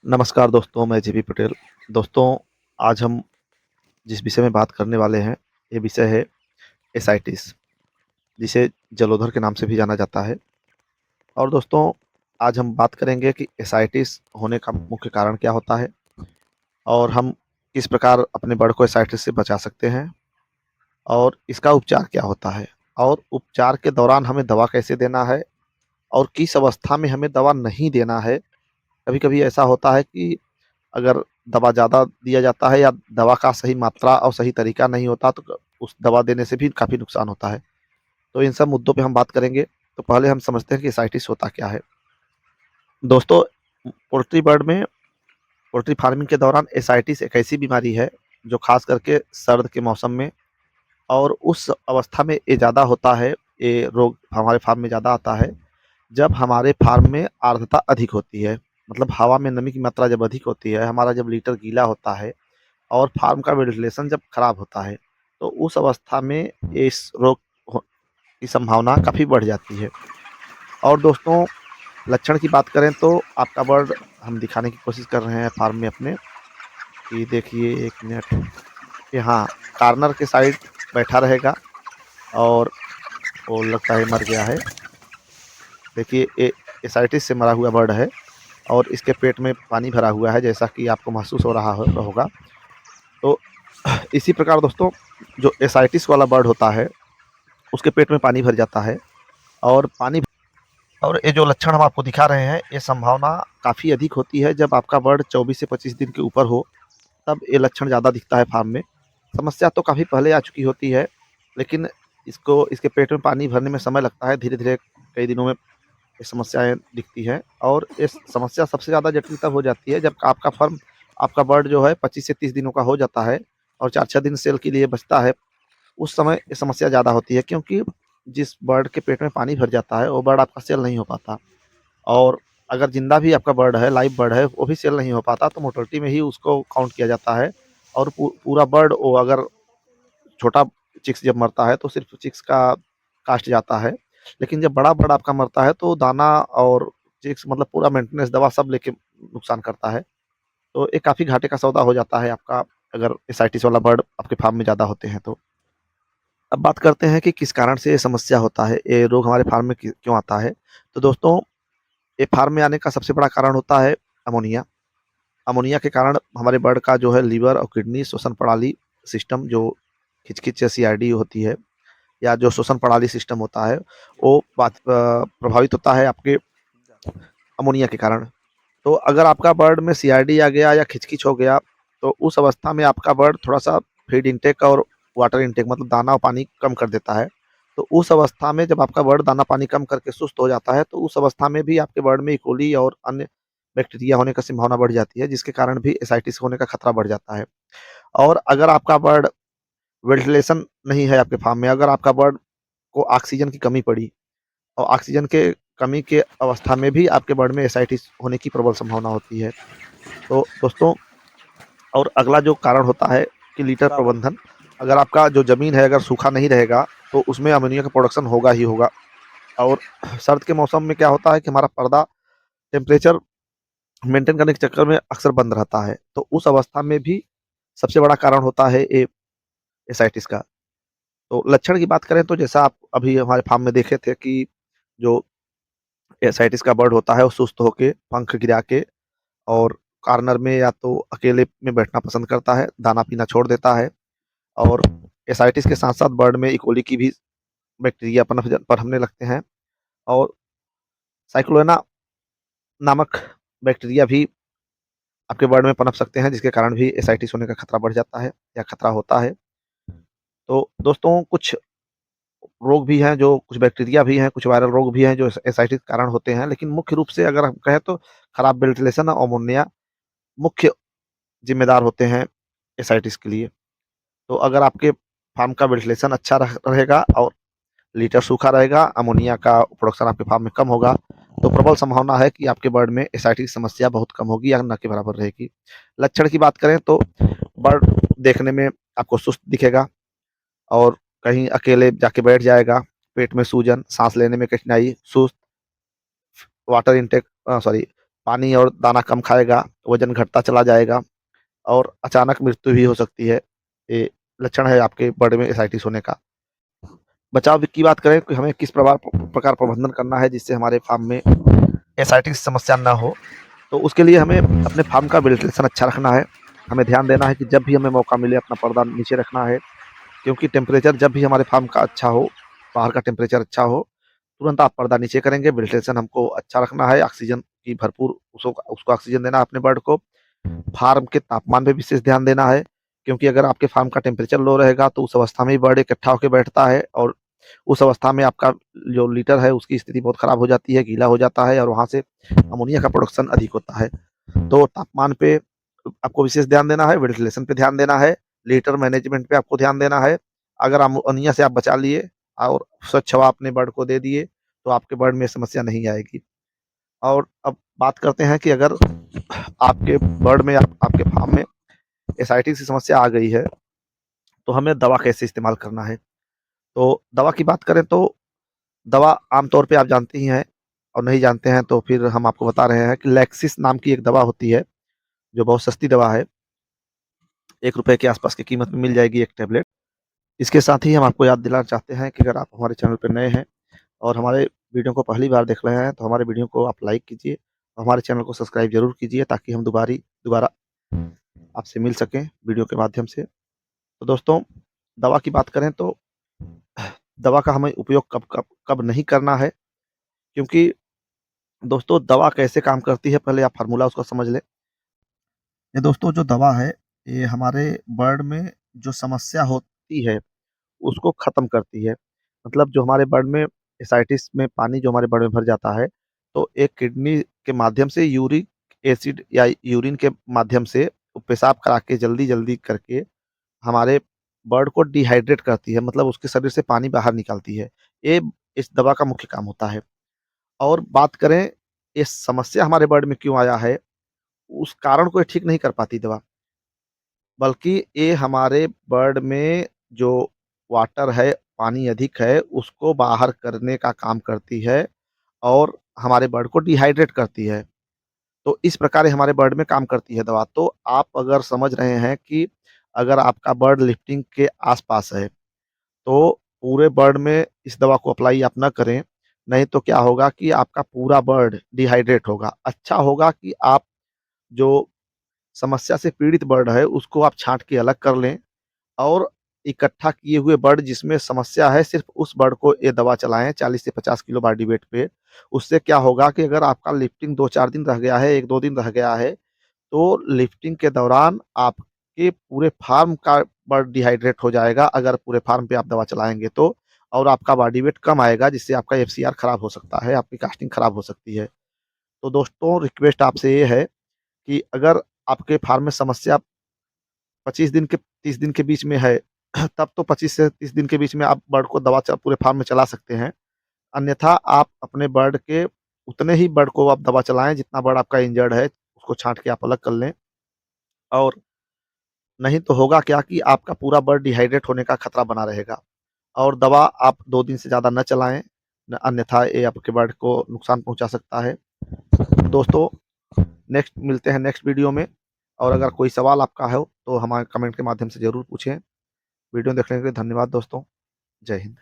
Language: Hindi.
नमस्कार दोस्तों, मैं जेबी पटेल। दोस्तों, आज हम जिस विषय में बात करने वाले हैं, ये विषय है एसाइटिस, जिसे जलोदर के नाम से भी जाना जाता है। और दोस्तों, आज हम बात करेंगे कि एसाइटिस होने का मुख्य कारण क्या होता है और हम किस प्रकार अपने बर्ड को एसाइटिस से बचा सकते हैं और इसका उपचार क्या होता है और उपचार के दौरान हमें दवा कैसे देना है और किस अवस्था में हमें दवा नहीं देना है। कभी-कभी ऐसा होता है कि अगर दवा ज़्यादा दिया जाता है या दवा का सही मात्रा और सही तरीका नहीं होता तो उस दवा देने से भी काफ़ी नुकसान होता है। तो इन सब मुद्दों पे हम बात करेंगे। तो पहले हम समझते हैं कि एसाइटिस होता क्या है। दोस्तों, पोल्ट्री बर्ड में पोल्ट्री फार्मिंग के दौरान एसाइटिस एक ऐसी बीमारी है जो ख़ास करके सर्द के मौसम में और उस अवस्था में ये ज़्यादा होता है, ये रोग हमारे फार्म में ज़्यादा आता है जब हमारे फार्म में आर्द्रता अधिक होती है। मतलब हवा में नमी की मात्रा जब अधिक होती है, हमारा जब लीटर गीला होता है और फार्म का वेंटिलेशन जब खराब होता है, तो उस अवस्था में इस रोग की संभावना काफ़ी बढ़ जाती है। और दोस्तों, लक्षण की बात करें तो आपका बर्ड हम दिखाने की कोशिश कर रहे हैं फार्म में अपने कि देखिए, एक मिनट, कि हाँ, कार्नर के साइड बैठा रहेगा और वो लगता है मर गया है। देखिए, ये एसाइटिस से मरा हुआ बर्ड है और इसके पेट में पानी भरा हुआ है, जैसा कि आपको महसूस हो रहा होगा। तो इसी प्रकार दोस्तों, जो एसाइटिस वाला बर्ड होता है उसके पेट में पानी भर जाता है और और ये जो लक्षण हम आपको दिखा रहे हैं, ये संभावना काफ़ी अधिक होती है जब आपका बर्ड 24 से 25 दिन के ऊपर हो, तब ये लक्षण ज़्यादा दिखता है फार्म में। समस्या तो काफ़ी पहले आ चुकी होती है, लेकिन इसके पेट में पानी भरने में समय लगता है। धीरे-धीरे कई दिनों में ये समस्याएँ दिखती हैं और ये समस्या सबसे ज़्यादा जटिल तब हो जाती है जब आपका बर्ड जो है 25 से 30 दिनों का हो जाता है और 4-6 दिन सेल के लिए बचता है। उस समय ये समस्या ज़्यादा होती है, क्योंकि जिस बर्ड के पेट में पानी भर जाता है, वो बर्ड आपका सेल नहीं हो पाता। और अगर ज़िंदा भी आपका बर्ड है, लाइव बर्ड है, वो भी सेल नहीं हो पाता, तो मोर्टेलिटी में ही उसको काउंट किया जाता है। और पूरा बर्ड, वो अगर छोटा चिक्स जब मरता है, तो सिर्फ़ चिक्स का कास्ट जाता है। लेकिन जब बड़ा बर्ड आपका मरता है, तो दाना और चिक्स, मतलब पूरा मेंटेनेंस, दवा सब लेके नुकसान करता है। तो ये काफ़ी घाटे का सौदा हो जाता है आपका, अगर एसाइटिस वाला बर्ड आपके फार्म में ज़्यादा होते हैं तो। अब बात करते हैं कि किस कारण से ये समस्या होता है, ये रोग हमारे फार्म में क्यों आता है। तो दोस्तों, ये फार्म में आने का सबसे बड़ा कारण होता है अमोनिया। अमोनिया के कारण हमारे बर्ड का जो है लीवर और किडनी श्वसन प्रणाली सिस्टम, जो खिचखिच या सीआरडी होती है, या जो श्वसन प्रणाली सिस्टम होता है, वो प्रभावित होता है आपके अमोनिया के कारण। तो अगर आपका बर्ड में सीआरडी आ गया या खिचखिच हो गया, तो उस अवस्था में आपका बर्ड थोड़ा-सा फीड इनटेक और वाटर इनटेक, मतलब दाना और पानी कम कर देता है। तो उस अवस्था में जब आपका बर्ड दाना-पानी कम करके सुस्त हो जाता है, तो उस अवस्था में भी आपके बर्ड में ई. कोली और अन्य बैक्टीरिया होने का संभावना बढ़ जाती है, जिसके कारण भी एसाइटिस होने का खतरा बढ़ जाता है। और अगर आपका बर्ड वेंटिलेशन नहीं है आपके फार्म में, अगर आपका बर्ड को ऑक्सीजन की कमी पड़ी और ऑक्सीजन के कमी के अवस्था में भी आपके बर्ड में एसाइटिस होने की प्रबल संभावना होती है। तो दोस्तों, और अगला जो कारण होता है कि लीटर प्रबंधन। अगर आपका जो ज़मीन है, अगर सूखा नहीं रहेगा, तो उसमें अमोनिया का प्रोडक्शन होगा ही होगा। और सर्द के मौसम में क्या होता है कि हमारा पर्दा टेम्परेचर मेंटेन करने के चक्कर में अक्सर बंद रहता है। तो उस अवस्था में भी सबसे बड़ा कारण होता है ये एसाइटिस का। तो लक्षण की बात करें तो जैसा आप अभी हमारे फार्म में देखे थे कि जो एसाइटिस का बर्ड होता है, वो सुस्त होके, पंख गिरा के और कॉर्नर में या तो अकेले में बैठना पसंद करता है, दाना पीना छोड़ देता है। और एसाइटिस के साथ-साथ बर्ड में ई. कोली की भी बैक्टीरिया पनपने लगते हैं और साइक्लोना नामक बैक्टीरिया भी आपके बर्ड में पनप सकते हैं, जिसके कारण भी एसाइटिस होने का खतरा बढ़ जाता है या खतरा होता है। तो दोस्तों, कुछ रोग भी हैं, जो कुछ बैक्टीरिया भी हैं, कुछ वायरल रोग भी हैं जो एसाइटिस के कारण होते हैं, लेकिन मुख्य रूप से अगर हम कहें तो खराब वेंटिलेशन और अमोनिया मुख्य ज़िम्मेदार होते हैं एसाइटिस के लिए। तो अगर आपके फार्म का वेंटिलेशन अच्छा रहेगा और लीटर सूखा रहेगा, अमोनिया का प्रोडक्शन आपके फार्म में कम होगा, तो प्रबल संभावना है कि आपके बर्ड में एसाइटिस की समस्या बहुत कम होगी या ना के बराबर रहेगी। लक्षण की बात करें तो बर्ड देखने में आपको सुस्त दिखेगा और कहीं अकेले जाके बैठ जाएगा, पेट में सूजन, साँस लेने में कठिनाई, सुस्त, वाटर इनटेक सॉरी पानी और दाना कम खाएगा, वज़न घटता चला जाएगा और अचानक मृत्यु भी हो सकती है। ये लक्षण है आपके बर्ड में एसाइटिस होने का। बचाव की बात करें कि हमें किस प्रकार प्रबंधन करना है जिससे हमारे फार्म में एसाइटिस समस्या ना हो, तो उसके लिए हमें अपने फार्म का वेंटिलेशन अच्छा रखना है। हमें ध्यान देना है कि जब भी हमें मौका मिले अपना पर्दा नीचे रखना है, क्योंकि टेम्परेचर जब भी हमारे फार्म का अच्छा हो, बाहर का टेम्परेचर अच्छा हो, तुरंत आप पर्दा नीचे करेंगे। वेंटिलेशन हमको अच्छा रखना है, ऑक्सीजन की भरपूर उसको ऑक्सीजन देना है अपने बर्ड को। फार्म के तापमान पे विशेष ध्यान देना है, क्योंकि अगर आपके फार्म का टेम्परेचर लो रहेगा तो उस अवस्था में ही बर्ड इकट्ठा होकर बैठता है और उस अवस्था में आपका जो लीटर है उसकी स्थिति बहुत खराब हो जाती है, गीला हो जाता है और वहाँ से अमोनिया का प्रोडक्शन अधिक होता है। तो तापमान पे आपको विशेष ध्यान देना है, वेंटिलेशन पे ध्यान देना है, लीटर मैनेजमेंट पे आपको ध्यान देना है। अगर अमोनिया से आप बचा लिए और स्वच्छ हवा अपने बर्ड को दे दिए तो आपके बर्ड में समस्या नहीं आएगी। और अब बात करते हैं कि अगर आपके बर्ड में आपके फार्म में एसाइटिस की समस्या आ गई है तो हमें दवा कैसे इस्तेमाल करना है। तो दवा की बात करें तो दवा आमतौर पे आप जानते ही हैं, और नहीं जानते हैं तो फिर हम आपको बता रहे हैं कि लैक्सिस नाम की एक दवा होती है, जो बहुत सस्ती दवा है। ₹1 के आसपास की कीमत में मिल जाएगी एक टैबलेट। इसके साथ ही हम आपको याद दिलाना चाहते हैं कि अगर आप हमारे चैनल पर नए हैं और हमारे वीडियो को पहली बार देख रहे हैं तो हमारे वीडियो को आप लाइक कीजिए, हमारे चैनल को सब्सक्राइब ज़रूर कीजिए ताकि हम दोबारा आपसे मिल सकें वीडियो के माध्यम से। तो दोस्तों, दवा की बात करें तो दवा का हमें उपयोग कब नहीं करना है, क्योंकि दोस्तों दवा कैसे काम करती है पहले आप फ़ॉर्मूला उसका समझ लें। ये दोस्तों जो दवा है, ये हमारे बर्ड में जो समस्या होती है उसको ख़त्म करती है। मतलब जो हमारे बर्ड में एसाइटिस में पानी जो हमारे बर्ड में भर जाता है, तो एक किडनी के माध्यम से यूरिक एसिड या यूरिन के माध्यम से वो पेशाब करा के जल्दी-जल्दी करके हमारे बर्ड को डिहाइड्रेट करती है, मतलब उसके शरीर से पानी बाहर निकालती है। ये इस दवा का मुख्य काम होता है। और बात करें ये समस्या हमारे बर्ड में क्यों आया है, उस कारण को ये ठीक नहीं कर पाती दवा। बल्कि ये हमारे बर्ड में जो वाटर है, पानी अधिक है, उसको बाहर करने का काम करती है और हमारे बर्ड को डिहाइड्रेट करती है। तो इस प्रकार ये हमारे बर्ड में काम करती है दवा। तो आप अगर समझ रहे हैं कि अगर आपका बर्ड लिफ्टिंग के आस-पास है, तो पूरे बर्ड में इस दवा को अप्लाई आप ना करें, नहीं तो क्या होगा कि आपका पूरा बर्ड डिहाइड्रेट होगा। अच्छा होगा कि आप जो समस्या से पीड़ित बर्ड है, उसको आप छाँट के अलग कर लें और इकट्ठा किए हुए बर्ड जिसमें समस्या है, सिर्फ़ उस बर्ड को ये दवा चलाएँ 40 से 50 किलो बॉडी वेट पे। उससे क्या होगा कि अगर आपका लिफ्टिंग 2-4 दिन रह गया है, 1-2 दिन रह गया है, तो लिफ्टिंग के दौरान आपके पूरे फार्म का बर्ड डिहाइड्रेट हो जाएगा, अगर पूरे फार्म पे आप दवा चलाएँगे तो। और आपका बॉडी वेट कम आएगा, जिससे आपका एफसीआर खराब हो सकता है, आपकी कास्टिंग खराब हो सकती है। तो दोस्तों, रिक्वेस्ट आपसे ये है कि अगर आपके फार्म में समस्या 25 दिन के 30 दिन के बीच में है, तब तो 25 से 30 दिन के बीच में आप बर्ड को दवा पूरे फार्म में चला सकते हैं। अन्यथा आप अपने बर्ड के उतने ही बर्ड को आप दवा चलाएँ जितना बर्ड आपका इंजर्ड है, उसको छाँट के आप अलग कर लें। और नहीं तो होगा क्या कि आपका पूरा बर्ड डिहाइड्रेट होने का खतरा बना रहेगा और दवा आप 2 दिन से ज़्यादा न चलाएँ, अन्यथा ये आपके बर्ड को नुकसान पहुँचा सकता है। दोस्तों, मिलते हैं नेक्स्ट वीडियो में, और अगर कोई सवाल आपका हो तो हमारे कमेंट के माध्यम से ज़रूर पूछें। वीडियो देखने के लिए धन्यवाद दोस्तों। जय हिंद।